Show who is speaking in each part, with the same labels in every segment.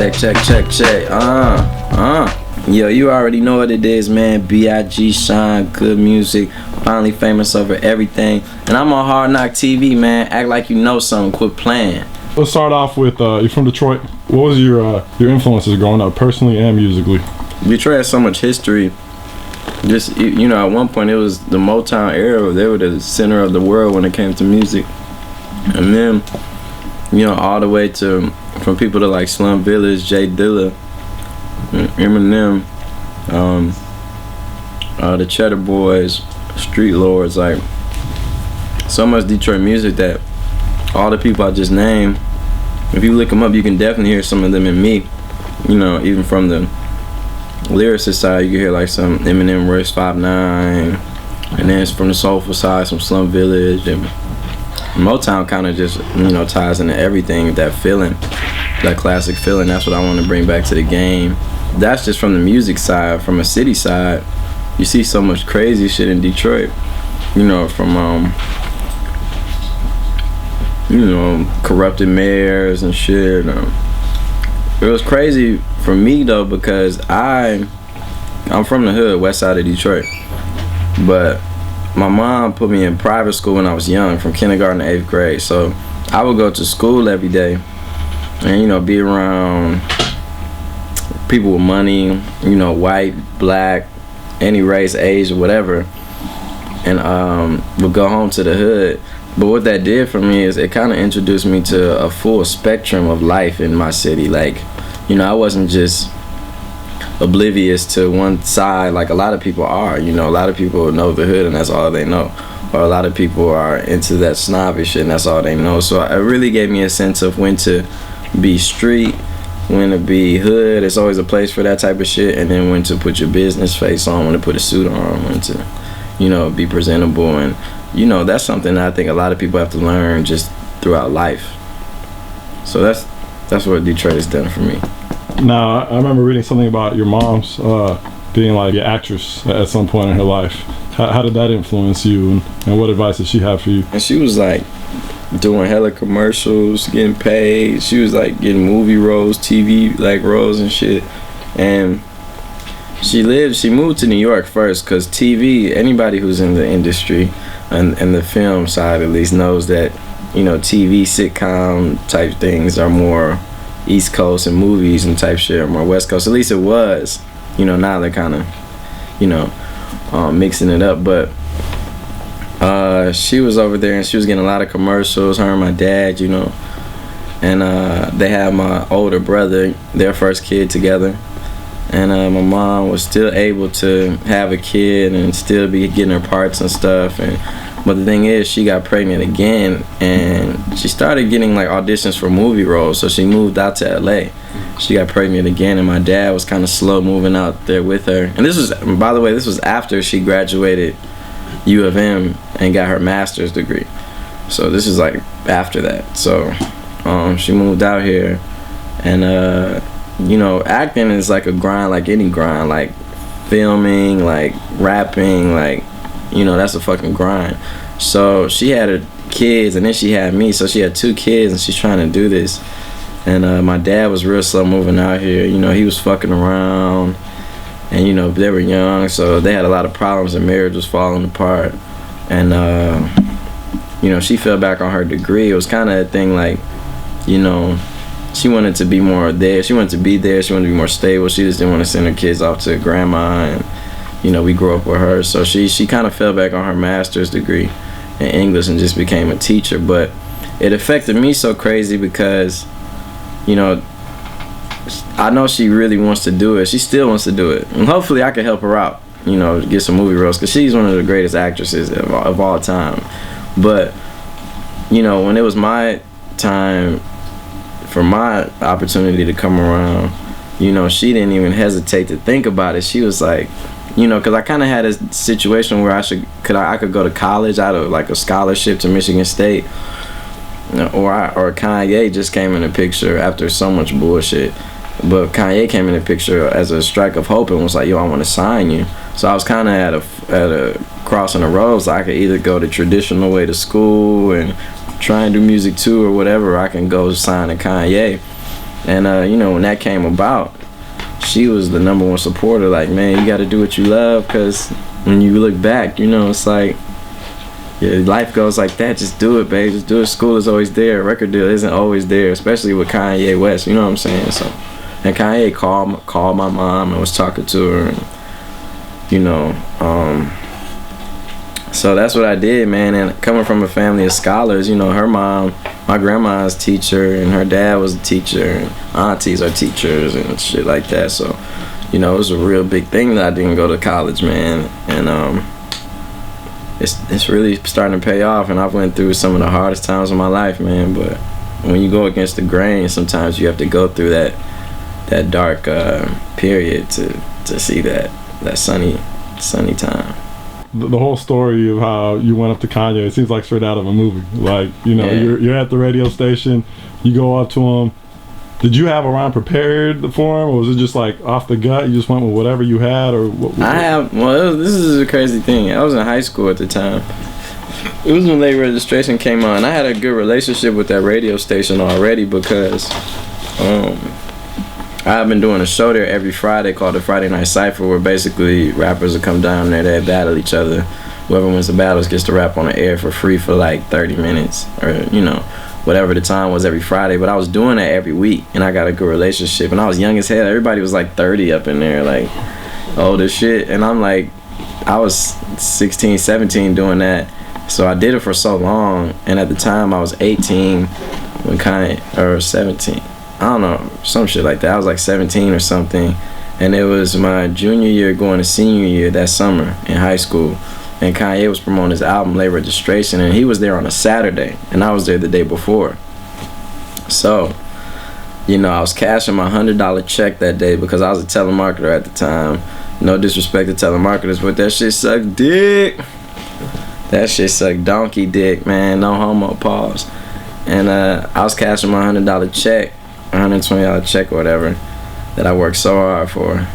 Speaker 1: Check. Yo, you already know what it is, man. B.I.G. Shine, good music, finally famous over everything. And I'm on Hard Knock TV, man. Act like you know something, quit playing.
Speaker 2: Let's start off with, you're from Detroit. What was your influences growing up, personally and musically?
Speaker 1: Detroit has so much history. Just, you know, at one point it was the Motown era. They were the center of the world when it came to music. And then, you know, all the way to, from people to like Slum Village, Jay Dilla, Eminem, the Cheddar Boys, Street Lords, like so much Detroit music that all the people I just named, if you look them up, you can definitely hear some of them in me. You know, even from the lyricist side, you can hear like some Eminem, Royce 5'9", and then from the soulful side, some Slum Village, and Motown kind of just, you know, ties into everything, that feeling, that classic feeling. That's what I want to bring back to the game. That's just from the music side. From a city side, you see so much crazy shit in Detroit, you know, from you know, corrupted mayors and shit. It was crazy for me though, because I'm from the hood, west side of Detroit, but my mom put me in private school when I was young, from kindergarten to 8th grade. So I would go to school every day and, you know, be around people with money, you know, white, black, any race, age, or whatever, and would go home to the hood. But what that did for me is it kind of introduced me to a full spectrum of life in my city. Like, you know, I wasn't just oblivious to one side like a lot of people are. You know, a lot of people know the hood and that's all they know, or a lot of people are into that snobbish shit and that's all they know. So it really gave me a sense of when to be street, when to be hood. It's always a place for that type of shit. And then when to put your business face on, when to put a suit on, when to, you know, be presentable. And, you know, that's something that I think a lot of people have to learn just throughout life. So that's what Detroit has done for me.
Speaker 2: Now, I remember reading something about your mom's being like an actress at some point in her life. How did that influence you, and what advice did she have for you?
Speaker 1: And she was like doing hella commercials, getting paid. She was like getting movie roles, TV like roles and shit. And she moved to New York first, because TV, anybody who's in the industry and the film side at least knows that, you know, TV sitcom type things are more East Coast, and movies and type shit are more West Coast. At least it was. You know, now they're kind of, you know, mixing it up. But she was over there and she was getting a lot of commercials, her and my dad, you know. And they had my older brother, their first kid together. And my mom was still able to have a kid and still be getting her parts and stuff. But the thing is, she got pregnant again, and she started getting like auditions for movie roles. So she moved out to LA. She got pregnant again, and my dad was kind of slow moving out there with her. And this was, by the way, this was after she graduated U of M and got her master's degree. So this is like after that. So she moved out here, and you know, acting is like a grind, like any grind, like filming, like rapping, like, you know, that's a fucking grind. So she had her kids, and then she had me, so she had 2 kids, and she's trying to do this. And my dad was real slow moving out here. You know, he was fucking around, and, you know, they were young, so they had a lot of problems, and marriage was falling apart. And you know, she fell back on her degree. It was kind of a thing like, you know, she wanted to be more there. She wanted to be there. She wanted to be more stable. She just didn't want to send her kids off to grandma, and, you know, we grew up with her. So she kind of fell back on her master's degree in English and just became a teacher. But it affected me so crazy because, you know, I know she really wants to do it. She still wants to do it. And hopefully I can help her out, you know, get some movie roles, because she's one of the greatest actresses of all time. But, you know, when it was my time for my opportunity to come around, you know, she didn't even hesitate to think about it. She was like, you know, because I kind of had a situation where I could go to college. I had like a scholarship to Michigan State, or Kanye just came in the picture after so much bullshit. But Kanye came in the picture as a strike of hope and was like, yo, I want to sign you. So I was kind of at a crossing the roads. I could either go the traditional way to school and try and do music too or whatever, or I can go sign to Kanye. And you know, when that came about, she was the number one supporter. Like, man, you got to do what you love, because when you look back, you know, it's like, yeah, life goes like that. Just do it, babe. Just do it. School is always there. Record deal isn't always there, especially with Kanye West. You know what I'm saying? So, and Kanye called my mom and was talking to her, and, you know, so that's what I did, man. And coming from a family of scholars, you know, her mom, my grandma's teacher, and her dad was a teacher, and aunties are teachers and shit like that. So, you know, it was a real big thing that I didn't go to college, man. And it's really starting to pay off. And I've went through some of the hardest times of my life, man. But when you go against the grain, sometimes you have to go through that dark period to see that sunny time.
Speaker 2: The whole story of how you went up to Kanye, it seems like straight out of a movie. Like, you know,
Speaker 1: Yeah.
Speaker 2: you're at the radio station, you go up to him. Did you have a rhyme prepared for him, or was it just like off the gut? You just went with whatever you had, or what?
Speaker 1: This is a crazy thing. I was in high school at the time. It was when late registration came on. I had a good relationship with that radio station already, because I've been doing a show there every Friday called the Friday Night Cypher, where basically rappers will come down there, they battle each other. Whoever wins the battles gets to rap on the air for free for like 30 minutes, or, you know, whatever the time was every Friday. But I was doing that every week, and I got a good relationship. And I was young as hell. Everybody was like 30 up in there, like old as shit. And I'm like, I was 16, 17 doing that. So I did it for so long. And at the time I was 18 when or 17. I don't know, some shit like that. I was like 17 or something, and it was my junior year going to senior year that summer in high school, and Kanye was promoting his album Late Registration, and he was there on a Saturday, and I was there the day before. So, you know, I was cashing my $100 check that day because I was a telemarketer at the time. No disrespect to telemarketers, but that shit sucked dick. That shit sucked donkey dick, man. No homo, pause. And I was cashing my $100 check, $120 check or whatever, that I worked so hard for.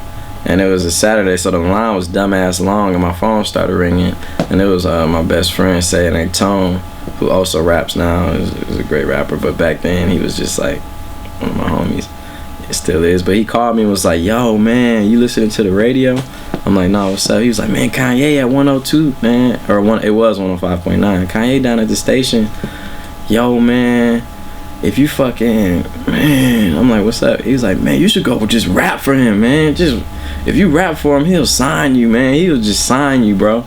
Speaker 1: And it was a Saturday, so the line was dumbass long, and my phone started ringing, and it was my best friend saying Tone, who also raps now. Is a great rapper, but back then he was just like one of my homies. It still is. But he called me and was like, yo, man, you listening to the radio? I'm like, no, what's up? He was like, man, Kanye at 102, man. It was 105.9. Kanye down at the station. Yo, man, if you fucking, man, I'm like, what's up? He was like, man, you should go just rap for him, man. Just, if you rap for him, he'll sign you, man. He'll just sign you, bro.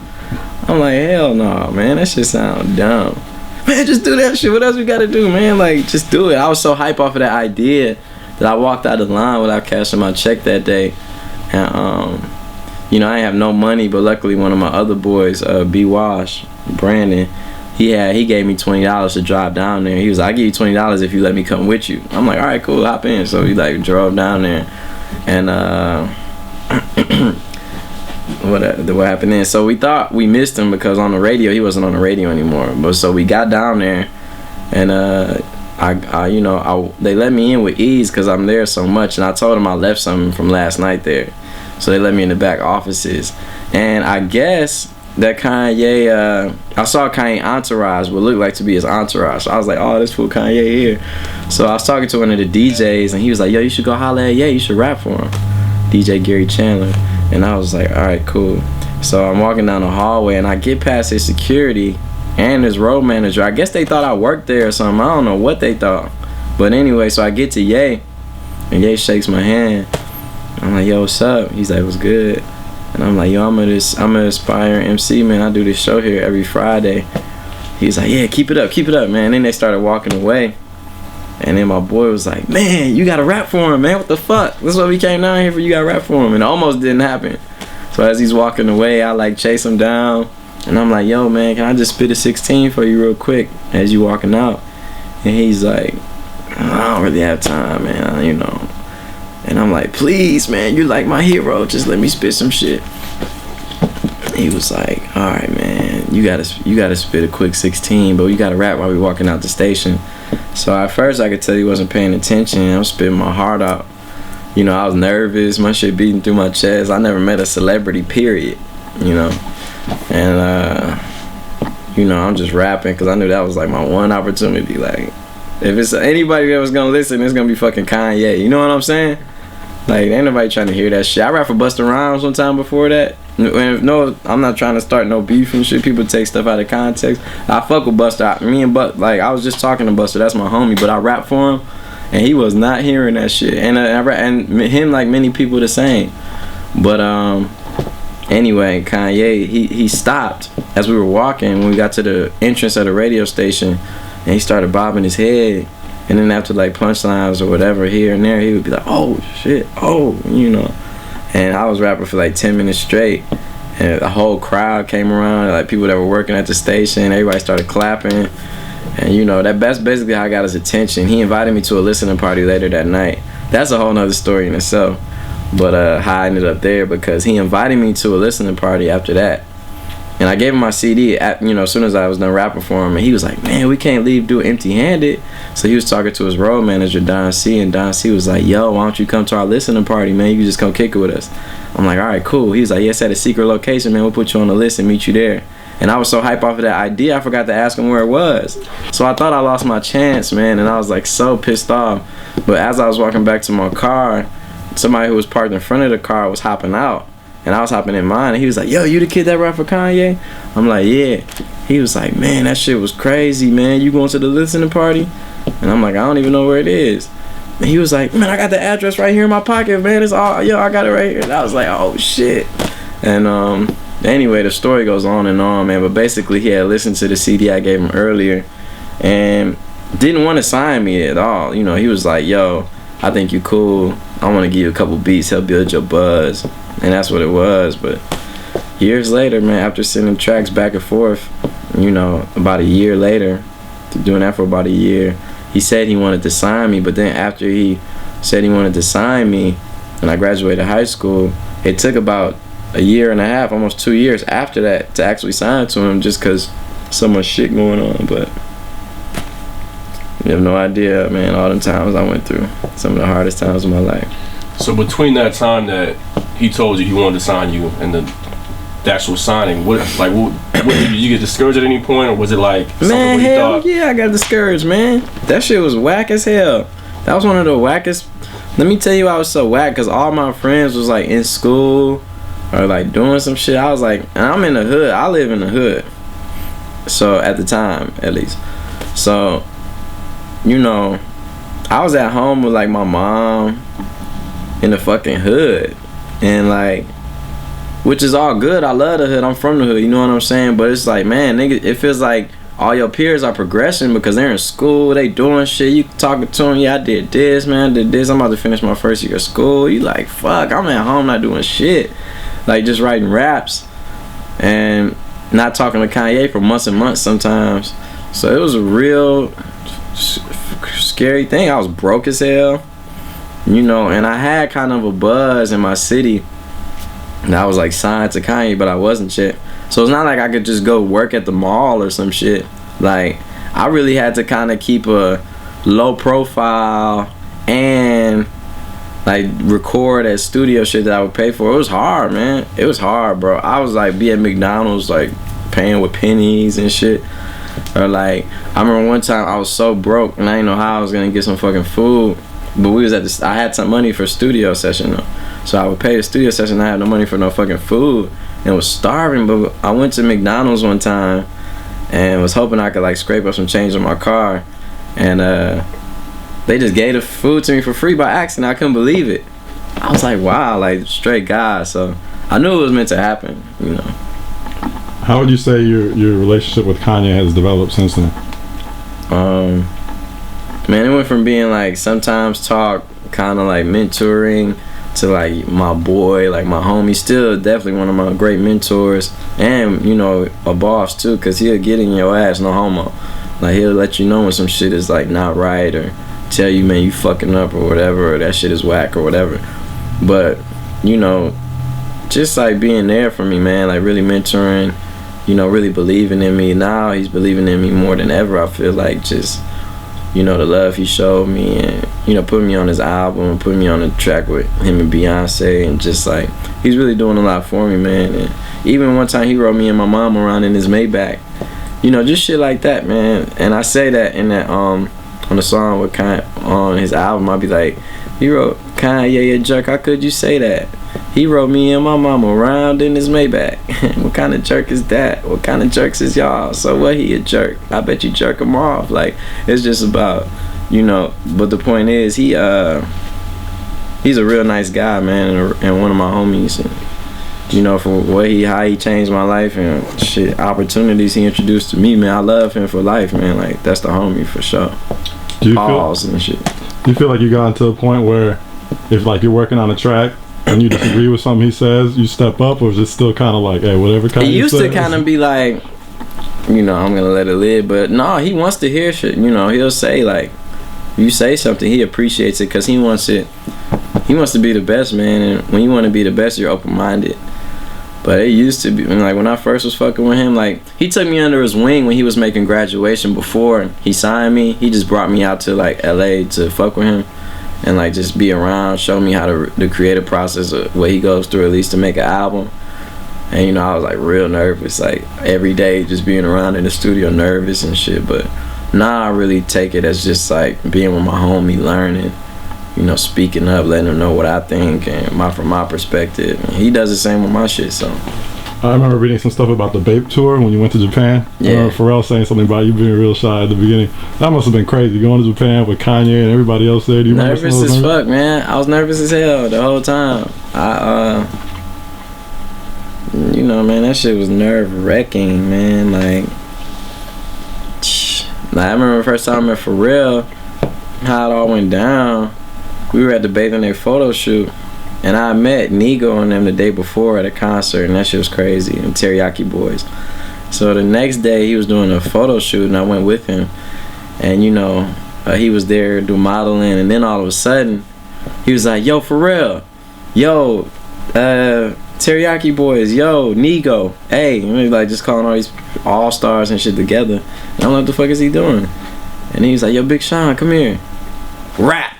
Speaker 1: I'm like, hell no, man. That shit sound dumb. Man, just do that shit. What else we gotta do, man? Like, just do it. I was so hype off of that idea that I walked out of the line without cashing my check that day. And, you know, I didn't have no money, but luckily one of my other boys, B. Wash, Brandon, he gave me $20 to drive down there. He was like, I'll give you $20 if you let me come with you. I'm like, all right, cool, hop in. So he like drove down there, and what happened then? So we thought we missed him because on the radio, he wasn't on the radio anymore. But so we got down there, and they let me in with ease because I'm there so much. And I told them I left something from last night there, so they let me in the back offices. And I guess that Kanye, I saw Kanye entourage, what looked like to be his entourage. So I was like, oh, this fool Kanye here. So I was talking to one of the DJs, and he was like, yo, you should go holler at Ye, you should rap for him. DJ Gary Chandler. And I was like, all right, cool. So I'm walking down the hallway, and I get past his security and his road manager. I guess they thought I worked there or something. I don't know what they thought. But anyway, so I get to Ye, and Ye shakes my hand. I'm like, yo, what's up? He's like, what's good? And I'm like, yo, I'm an aspiring MC, man. I do this show here every Friday. He's like, yeah, keep it up, man. And then they started walking away. And then my boy was like, man, you gotta rap for him, man. What the fuck? This is what we came down here for. You gotta rap for him. And it almost didn't happen. So as he's walking away, I like chase him down. And I'm like, yo, man, can I just spit a 16 for you real quick as you walking out? And he's like, I don't really have time, man, you know. And I'm like, please, man, you're like my hero. Just let me spit some shit. He was like, all right, man, you gotta spit a quick 16, but you gotta rap while we walking out the station. So at first I could tell he wasn't paying attention. I was spitting my heart out. You know, I was nervous. My shit beating through my chest. I never met a celebrity, period. You know, and you know, I'm just rapping because I knew that was like my one opportunity. Like, If it's anybody that was gonna listen, it's gonna be fucking Kanye. You know what I'm saying? Like, ain't nobody trying to hear that shit. I rap for Busta Rhymes one time before that. And no, I'm not trying to start no beef and shit. People take stuff out of context. I fuck with Busta. Me and like, I was just talking to Busta. That's my homie. But I rap for him, and he was not hearing that shit. And and him, like many people, the same. But anyway, Kanye, he stopped as we were walking when we got to the entrance of the radio station, and he started bobbing his head. And then after like punchlines or whatever here and there, he would be like, oh shit, oh, you know. And I was rapping for like 10 minutes straight, and the whole crowd came around, like people that were working at the station. Everybody started clapping, and you know, that's basically how I got his attention. He invited me to a listening party later that night. That's a whole nother story in itself. But how I ended up there, because he invited me to a listening party after that. And I gave him my CD as soon as I was done rapping for him, and he was like, man, we can't do it empty-handed. So he was talking to his road manager, Don C, and Don C was like, yo, why don't you come to our listening party, man? You can just come kick it with us. I'm like, all right, cool. He was like, yeah, it's at a secret location, man. We'll put you on the list and meet you there. And I was so hyped off of that idea, I forgot to ask him where it was. So I thought I lost my chance, man, and I was like so pissed off. But as I was walking back to my car, somebody who was parked in front of the car was hopping out. And I was hopping in mine, and he was like, yo, you the kid that rap for Kanye? I'm like, yeah. He was like, man, that shit was crazy, man. You going to the listening party? And I'm like, I don't even know where it is. And he was like, man, I got the address right here in my pocket, man. It's all, yo, I got it right here. And I was like, oh, shit. And anyway, the story goes on and on, man. But basically, he had listened to the CD I gave him earlier and didn't want to sign me at all. You know, he was like, yo, I think you cool. I want to give you a couple beats, help build your buzz. And that's what it was. But years later, man, after sending tracks back and forth, you know, about a year later, doing that for about a year, he said he wanted to sign me. But then after he said he wanted to sign me and I graduated high school, it took about a year and a half, almost 2 years after that to actually sign to him, just because so much shit going on. But you have no idea, man, all the times I went through, some of the hardest times of my life.
Speaker 3: So between that time that he told you he wanted to sign you and the actual signing, what did you get discouraged at any point, or was it like something
Speaker 1: man,
Speaker 3: where you
Speaker 1: hell
Speaker 3: thought?
Speaker 1: Yeah, I got discouraged, man. That shit was whack as hell. That was one of the wackest. Let me tell you, I was so whack because all my friends was like in school or like doing some shit. I was like, and I'm in the hood. I live in the hood. So at the time, at least. So, you know, I was at home with like my mom in the fucking hood, and like, which is all good. I love the hood. I'm from the hood. You know what I'm saying? But it's like, man, nigga, it feels like all your peers are progressing because they're in school. They doing shit. You talking to them. Yeah, I did this, man. I did this. I'm about to finish my first year of school. You like, fuck, I'm at home not doing shit. Like just writing raps and not talking to Kanye for months and months sometimes. So it was a real scary thing. I was broke as hell, you know, and I had kind of a buzz in my city. And I was like signed to Kanye, but I wasn't yet. So it's not like I could just go work at the mall or some shit. Like, I really had to kind of keep a low profile and like record at studio shit that I would pay for. It was hard, man. It was hard, bro. I was like be at McDonald's like paying with pennies and shit. Or like, I remember one time I was so broke and I didn't know how I was gonna get some fucking food. But we was at this, I had some money for studio session though. So I would pay the studio session. I had no money for no fucking food and was starving. But I went to McDonald's one time and was hoping I could like scrape up some change on my car. And they just gave the food to me for free by accident. I couldn't believe it. I was like, wow, like straight God. So I knew it was meant to happen, you know.
Speaker 2: How would you say your relationship with Kanye has developed since then?
Speaker 1: Man, it went from being like sometimes talk, kind of like mentoring, to like my boy, like my homie. Still definitely one of my great mentors, and you know, a boss too, cause he'll get in your ass, no homo. Like he'll let you know when some shit is like not right, or tell you, man, you fucking up or whatever, or that shit is whack or whatever. But you know, just like being there for me, man, like really mentoring, you know, really believing in me. Now he's believing in me more than ever. I feel like just, you know, the love he showed me, and you know, putting me on his album, putting me on the track with him and Beyonce, and just like he's really doing a lot for me, man. And even one time he rode me and my mom around in his Maybach, you know, just shit like that, man. And I say that in that on the song with Kanye on his album, I'd be like, he wrote Kanye a jerk. How could you say that? He wrote me and my mama around in his Maybach. What kind of jerk is that? What kind of jerks is y'all? So what, he a jerk? I bet you jerk him off. Like, it's just about, you know. But the point is, he's a real nice guy, man, and one of my homies. And, you know, for how he changed my life and shit, opportunities he introduced to me, man. I love him for life, man. Like, that's the homie for sure. Pause and shit.
Speaker 2: Do you feel like you got to a point where if like you're working on a track and you disagree with something he says, you step up, or is it still kind of like, hey, whatever kind of?
Speaker 1: It used to kind of be like, you know, I'm gonna let it live, but no, he wants to hear shit. You know, he'll say like, you say something, he appreciates it because he wants it. He wants to be the best, man, and when you want to be the best, you're open-minded. But it used to be, like, when I first was fucking with him, like, he took me under his wing when he was making Graduation before he signed me. He just brought me out to, like, LA to fuck with him and, like, just be around, show me how the creative process of what he goes through, at least to make an album. And, you know, I was, like, real nervous, like, every day just being around in the studio nervous and shit. But now I really take it as just, like, being with my homie, learning, you know, speaking up, letting him know what I think and from my perspective. And he does the same with my shit, so.
Speaker 2: I remember reading some stuff about the Bape tour when you went to Japan.
Speaker 1: Yeah.
Speaker 2: I remember Pharrell saying something about you being real shy at the beginning. That must have been crazy, going to Japan with Kanye and everybody else there. Do you remember?
Speaker 1: Nervous as fuck, man. I was nervous as hell the whole time. You know, man, that shit was nerve-wracking, man. Like, I remember the first time I met Pharrell, how it all went down. We were at the Bathing Ape photo shoot, and I met Nigo and them the day before at a concert, and that shit was crazy, and Teriyaki Boys. So the next day, he was doing a photo shoot, and I went with him, and, you know, he was there doing modeling, and then all of a sudden, he was like, yo, Pharrell, yo, Teriyaki Boys, yo, Nigo, hey, and he was like just calling all these all-stars and shit together, and I'm like, what the fuck is he doing? And he was like, yo, Big Sean, come here, rap.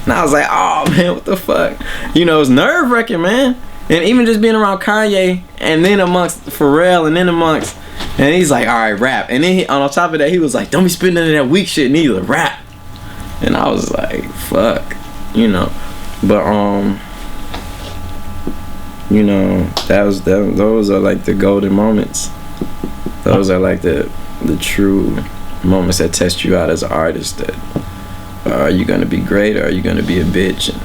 Speaker 1: And I was like, oh man, what the fuck? You know, it's nerve-wracking, man. And even just being around Kanye, and then amongst Pharrell, and then amongst, and he's like, all right, rap. And then on top of that, he was like, don't be spitting into that weak shit neither, rap. And I was like, fuck, you know. But you know, those are like the golden moments. Those are like the true moments that test you out as an artist. That are you gonna be great, or are you gonna be a bitch? And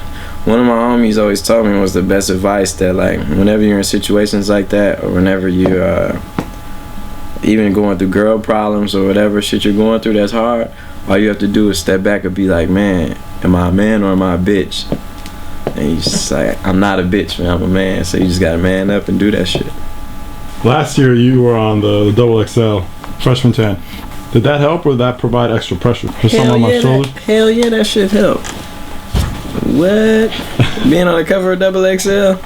Speaker 1: one of my homies always told me was the best advice, that like whenever you're in situations like that, or whenever you're even going through girl problems or whatever shit you're going through that's hard, all you have to do is step back and be like, man, am I a man or am I a bitch? And you just like, I'm not a bitch, man, I'm a man. So you just gotta man up and do that shit.
Speaker 2: Last year you were on the XXL freshman 10. Did that help, or did that provide extra pressure for someone on my shoulder?
Speaker 1: Hell yeah, that shit helped. What? Being on the cover of XXL?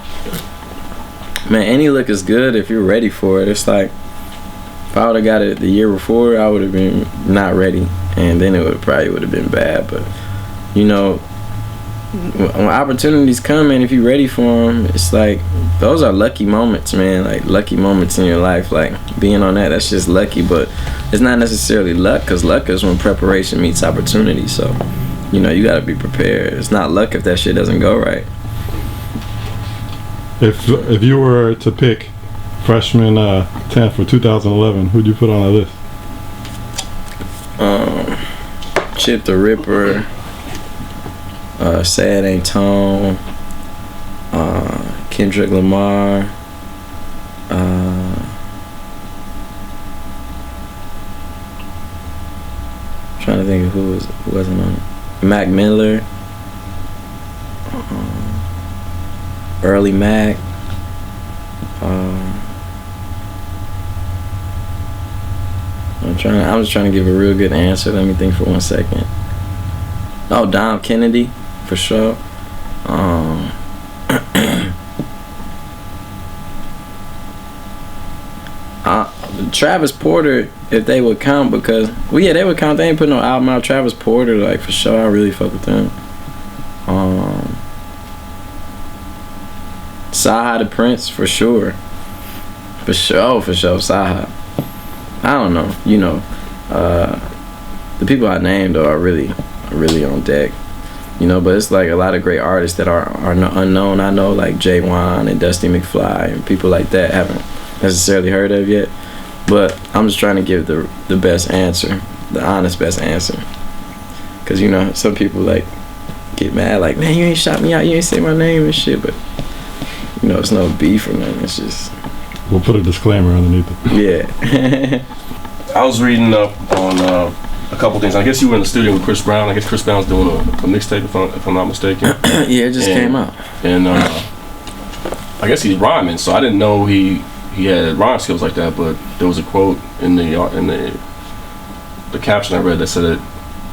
Speaker 1: Man, any look is good if you're ready for it. It's like, if I would have got it the year before, I would have been not ready, and then it probably would have been bad. But, you know, when opportunities come, man, if you're ready for them, it's like, those are lucky moments, man. Like, lucky moments in your life. Like, being on that's just lucky, but it's not necessarily luck, because luck is when preparation meets opportunity. So, you know, you gotta be prepared. It's not luck if that shit doesn't go right.
Speaker 2: If you were to pick freshman 10 for 2011, who'd you put on that list?
Speaker 1: Chip the Ripper, Sad Ain't Tone, Kendrick Lamar, trying to think of who wasn't on it. Mac Miller, Early Mac, I was trying to give a real good answer. Let me think for 1 second. Oh, Dom Kennedy, for sure. Travis Porter, if they would count, because they would count. They ain't put no album out. Travis Porter, like, for sure, I really fuck with them. Saha the Prince, for sure, Saha. I don't know, you know, the people I named though are really on deck. You know, but it's like a lot of great artists that are unknown. I know like Jay Wan and Dusty McFly and people like that haven't necessarily heard of yet. But I'm just trying to give the best answer, the honest best answer. Cause you know some people like get mad like, man, you ain't shout me out, you ain't say my name and shit. But you know it's no beef or nothing. It's just
Speaker 2: we'll put a disclaimer underneath it.
Speaker 1: Yeah.
Speaker 3: I was reading up on a couple things. I guess you were in the studio with Chris Brown. I guess Chris Brown's doing a mixtape, if I'm not mistaken.
Speaker 1: Yeah, it just came out.
Speaker 3: And I guess he's rhyming, so I didn't know he had rhyme skills like that. But there was a quote in the caption I read that said that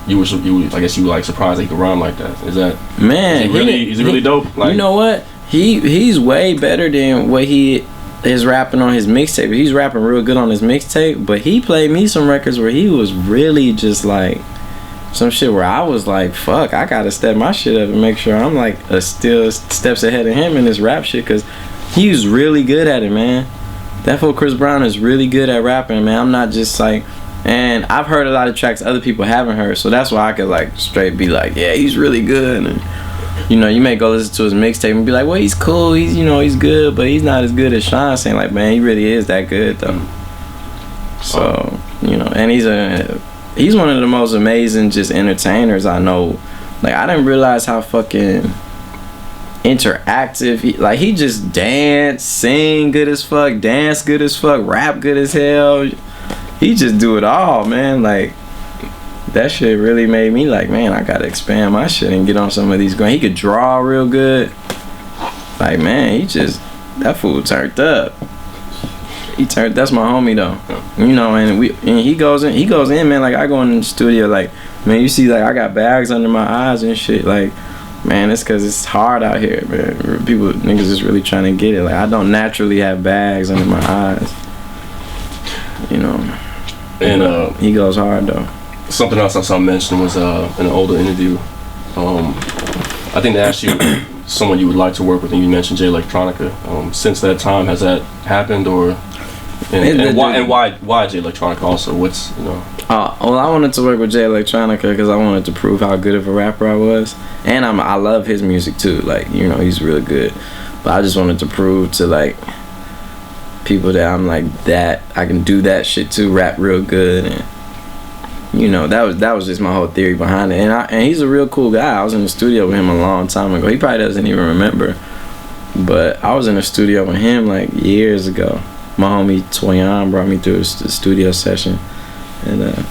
Speaker 3: you I guess you were like surprised that he could rhyme like that. Is that
Speaker 1: man?
Speaker 3: Is he really dope? Like,
Speaker 1: you know what? He's way better than what he is rapping on his mixtape. He's rapping real good on his mixtape, but he played me some records where he was really just like some shit where I was like, fuck, I gotta step my shit up and make sure I'm like still steps ahead of him in this rap shit, because he's really good at it, man. That fool Chris Brown is really good at rapping, man. I'm not just like, and I've heard a lot of tracks other people haven't heard, so that's why I could like straight be like, yeah, he's really good. And you know, you may go listen to his mixtape and be like, well, he's cool, he's, you know, he's good, but he's not as good as Sean. Saying like, man, he really is that good though. So, you know, and he's one of the most amazing just entertainers I know. Like, I didn't realize how fucking interactive he just sing good as fuck, dance good as fuck, rap good as hell. He just do it all, man. Like, that shit really made me like, man, I gotta expand my shit and get on some of these. He could draw real good. Like, man, that fool turned up. That's my homie though. You know, and he goes in, man. Like, I go in the studio, like, man, you see, like, I got bags under my eyes and shit. Like, man, it's cause it's hard out here, man. Niggas is really trying to get it. Like, I don't naturally have bags under my eyes. You know. And he goes hard though.
Speaker 3: Something else I saw mentioned was in an older interview. I think they asked you someone you would like to work with, and you mentioned Jay Electronica. Since that time, has that happened, or why Jay Electronica? Also, what's, you know?
Speaker 1: Well, I wanted to work with Jay Electronica because I wanted to prove how good of a rapper I was, and I love his music too. Like, you know, he's really good, but I just wanted to prove to like people that I'm like that I can do that shit too, rap real good. And you know, that was just my whole theory behind it. And he's a real cool guy. I was in the studio with him a long time ago. He probably doesn't even remember, but I was in the studio with him like years ago. My homie Toyan brought me through the studio session, and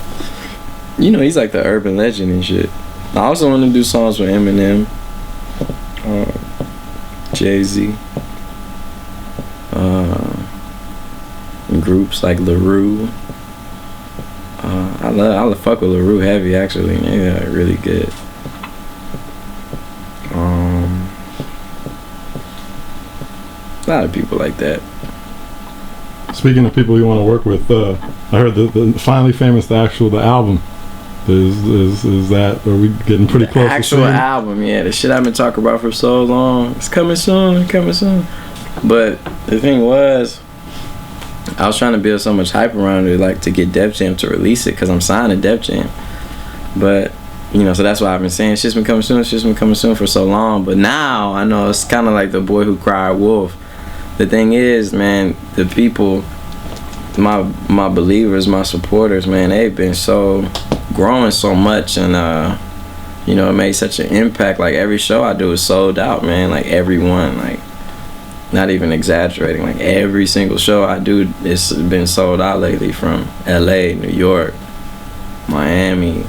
Speaker 1: you know, he's like the urban legend and shit. I also want to do songs with Eminem, Jay-Z, and groups like LaRue. I fuck with LaRue heavy, actually. They're really good. A lot of people like that.
Speaker 2: Speaking of people you want to work with, I heard the Finally Famous, the album. Is that, are we getting pretty close?
Speaker 1: The actual album, yeah. The shit I've been talking about for so long. It's coming soon. But the thing was, I was trying to build so much hype around it, like to get Def Jam to release it, because I'm signed to Def Jam. But, you know, so that's why I've been saying shit's been coming soon for so long. But now I know it's kind of like The Boy Who Cried Wolf. The thing is, man, the people, my believers, my supporters, man, they've been growing so much, and you know, it made such an impact. Like, every show I do is sold out, man. Like, everyone, like, not even exaggerating, like every single show I do, it's been sold out lately, from LA, New York, Miami,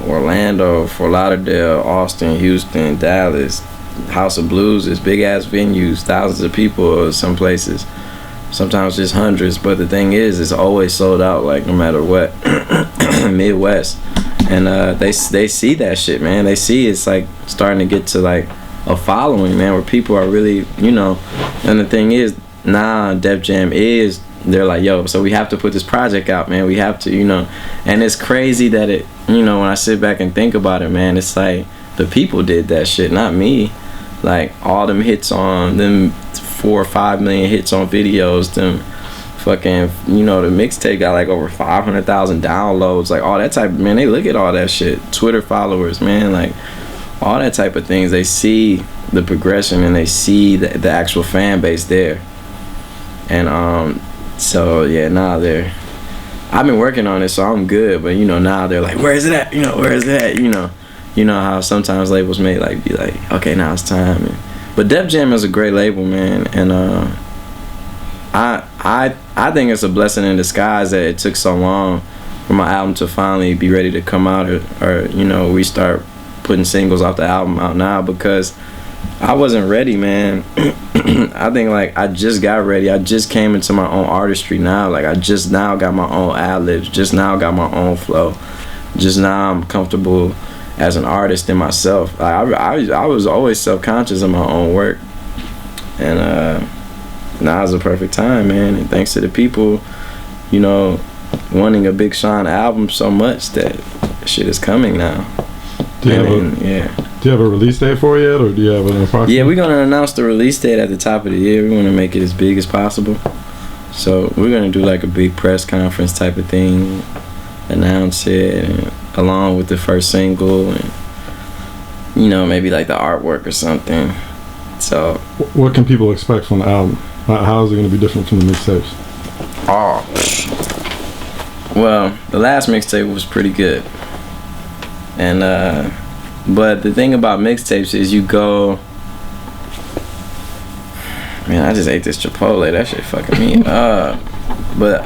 Speaker 1: Orlando, Fort Lauderdale, Austin, Houston, Dallas. House of Blues is big ass venues, thousands of people, some places, sometimes just hundreds. But the thing is, it's always sold out, like, no matter what. Midwest. And they see that shit, man. They see it's like starting to get to like a following, man, where people are really, you know. And the thing is, Def Jam is, they're like, yo, so we have to put this project out, man. We have to, you know. And it's crazy that it, you know, when I sit back and think about it, man, it's like the people did that shit, not me. Like, all them hits on them 4 or 5 million hits on videos, them fucking, you know, the mixtape got like over 500,000 downloads, like all that type of, man, they look at all that shit. Twitter followers, man, like all that type of things. They see the progression and they see the actual fan base there. And so yeah, now I've been working on it, so I'm good, but you know, now they're like, where is it at? You know, where is it at? You know how sometimes labels may like be like, okay, now it's time. But Def Jam is a great label, man, and I think it's a blessing in disguise that it took so long for my album to finally be ready to come out, or you know, we start putting singles off the album out now, because I wasn't ready, man. I think like I just got ready. I just came into my own artistry now. Like I just now got my own ad-libs, just now got my own flow, just now I'm comfortable as an artist in myself. I was always self-conscious of my own work, and now's the perfect time, man. And thanks to the people, you know, wanting a Big Sean album so much, that shit is coming now.
Speaker 2: Do you have a release date for it yet, or do you have an approximate?
Speaker 1: Yeah, we're gonna announce the release date at the top of the year. We want to make it as big as possible, so we're gonna do like a big press conference type of thing, announce it, and along with the first single, and you know, maybe like the artwork or something. So
Speaker 2: what can people expect from the album? How is it gonna be different from the mixtapes?
Speaker 1: Oh, well, the last mixtape was pretty good, and but the thing about mixtapes is you go, man, I just ate this Chipotle, that shit fucking me up. But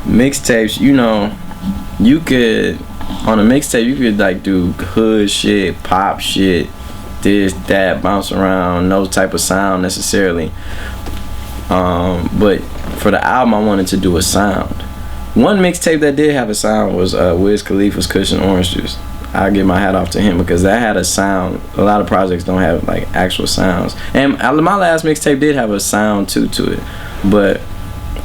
Speaker 1: mixtapes, you know, you could, on a mixtape, you could like do hood shit, pop shit, this, that, bounce around, no type of sound necessarily. But for the album, I wanted to do a sound. One mixtape that did have a sound was Wiz Khalifa's Cushion Orange Juice. I give my hat off to him, because that had a sound. A lot of projects don't have like actual sounds, and my last mixtape did have a sound to it, but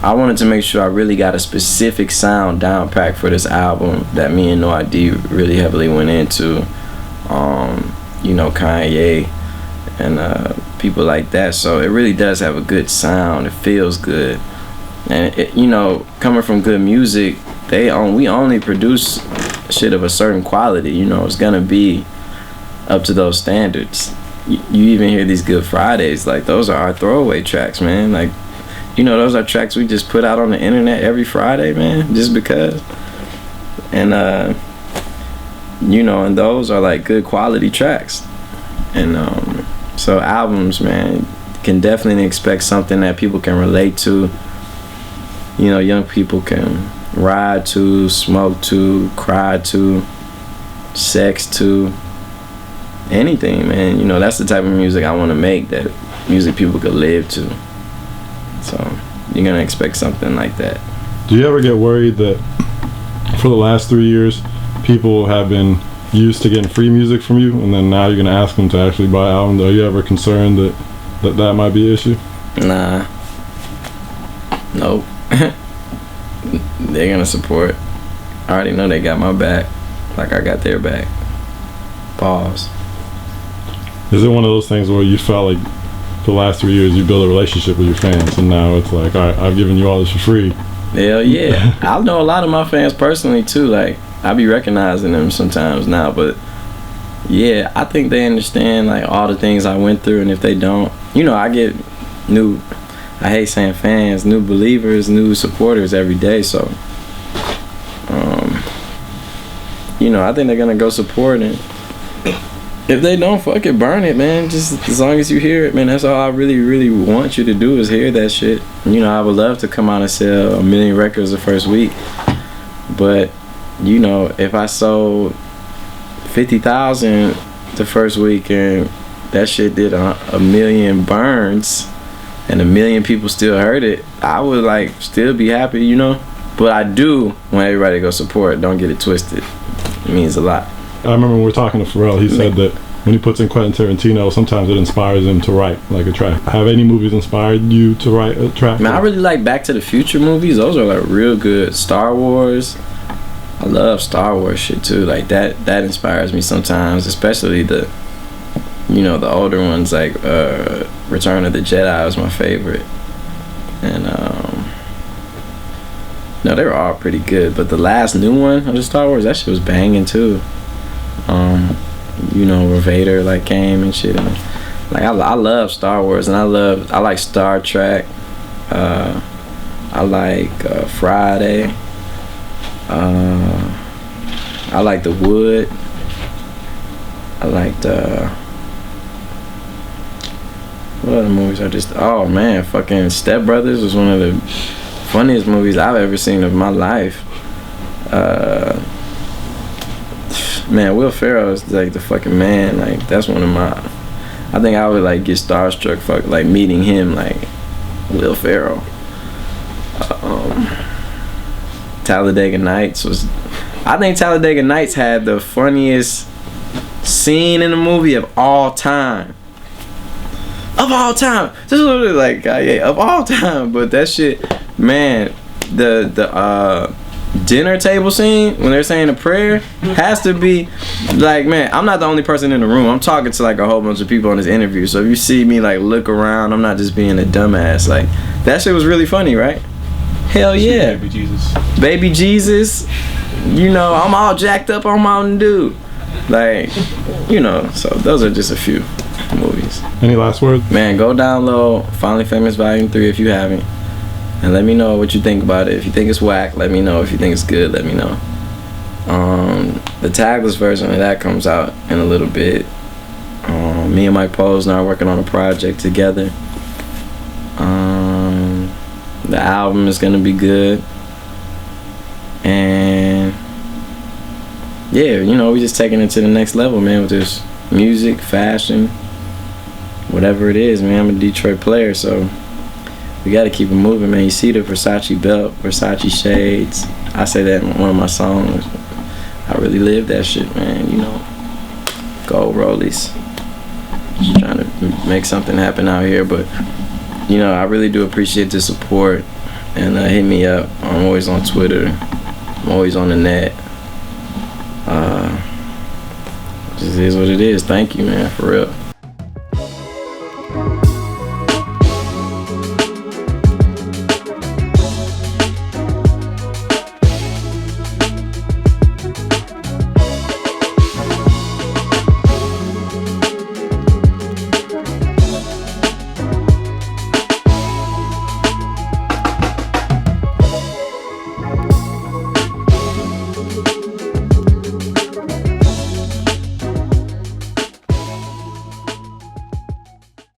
Speaker 1: I wanted to make sure I really got a specific sound down packed for this album that me and No ID really heavily went into. You know, Kanye and people like that. So it really does have a good sound. It feels good, and it, you know, coming from good music, we only produce shit of a certain quality. You know, it's gonna be up to those standards. You even hear these Good Fridays, like those are our throwaway tracks, man. Like, you know, those are tracks we just put out on the internet every Friday, man, just because. And you know, and those are like good quality tracks. And so albums, man, can definitely expect something that people can relate to. You know, young people can ride to, smoke to, cry to, sex to, anything, man. You know, that's the type of music I want to make, that music people could live to. So you're gonna expect something like that.
Speaker 2: Do you ever get worried that for the last 3 years people have been used to getting free music from you, and then now you're gonna ask them to actually buy albums? Are you ever concerned that might be an issue?
Speaker 1: Nah. Nope. They're gonna support. I already know they got my back, like I got their back. Pause.
Speaker 2: Is it one of those things where you felt like for the last 3 years you build a relationship with your fans, and now it's like, all right, I've given you all this for free?
Speaker 1: Hell yeah. I know a lot of my fans personally too. Like, I be recognizing them sometimes now, but yeah, I think they understand like all the things I went through, and if they don't, you know, I get new, I hate saying fans, new believers, new supporters every day. So you know, I think they're gonna go support, and if they don't, fuck it, burn it, man. Just as long as you hear it, man, that's all I really want you to do, is hear that shit. You know, I would love to come out and sell 1 million records the first week, but you know, if I sold 50,000 the first week and that shit did a million burns and 1 million people still heard it, I would like still be happy, you know. But I do want everybody to go support. Don't get it twisted. It means a lot.
Speaker 2: I remember when we were talking to Pharrell, he said that when he puts in Quentin Tarantino, sometimes it inspires him to write like a track. Have any movies inspired you to write a track?
Speaker 1: Man, I really like Back to the Future movies. Those are like real good. Star Wars, I love Star Wars shit too. Like that inspires me sometimes, especially the, you know, the older ones, like Return of the Jedi was my favorite. and no, they were all pretty good. But the last new one of the Star Wars, that shit was banging too. You know, where Vader like came and shit. And, like I love Star Wars, and I like Star Trek. I like Friday. I like The Wood. I liked what other movies are just, oh man, fucking Step Brothers was one of the funniest movies I've ever seen of my life. Man, Will Ferrell is like the fucking man. Like that's one of my, I think I would like get starstruck like meeting him, like Will Ferrell. Talladega Nights was, I think Talladega Nights had the funniest scene in the movie of all time. Of all time. This is literally like, yeah, of all time. But that shit, man, the dinner table scene when they're saying a prayer has to be like, man, I'm not the only person in the room. I'm talking to like a whole bunch of people on this interview. So if you see me like look around, I'm not just being a dumbass. Like that shit was really funny, right? Hell yeah.
Speaker 3: Baby Jesus.
Speaker 1: Baby Jesus. You know, I'm all jacked up on Mountain Dew. Like, you know, so those are just a few movies.
Speaker 2: Any last words?
Speaker 1: Man, go download Finally Famous Volume 3 if you haven't. And let me know what you think about it. If you think it's whack, let me know. If you think it's good, let me know. The tagless version of that comes out in a little bit. Me and Mike Posner are working on a project together. The album is gonna be good. And yeah, you know, we just taking it to the next level, man, with this music, fashion, whatever it is, man. I'm a Detroit player, so we gotta keep it moving, man. You see the Versace belt, Versace shades. I say that in one of my songs. I really live that shit, man, you know. Gold rollies. Just trying to make something happen out here, but you know, I really do appreciate the support. And hit me up. I'm always on Twitter. I'm always on the net. Just is what it is. Thank you, man, for real.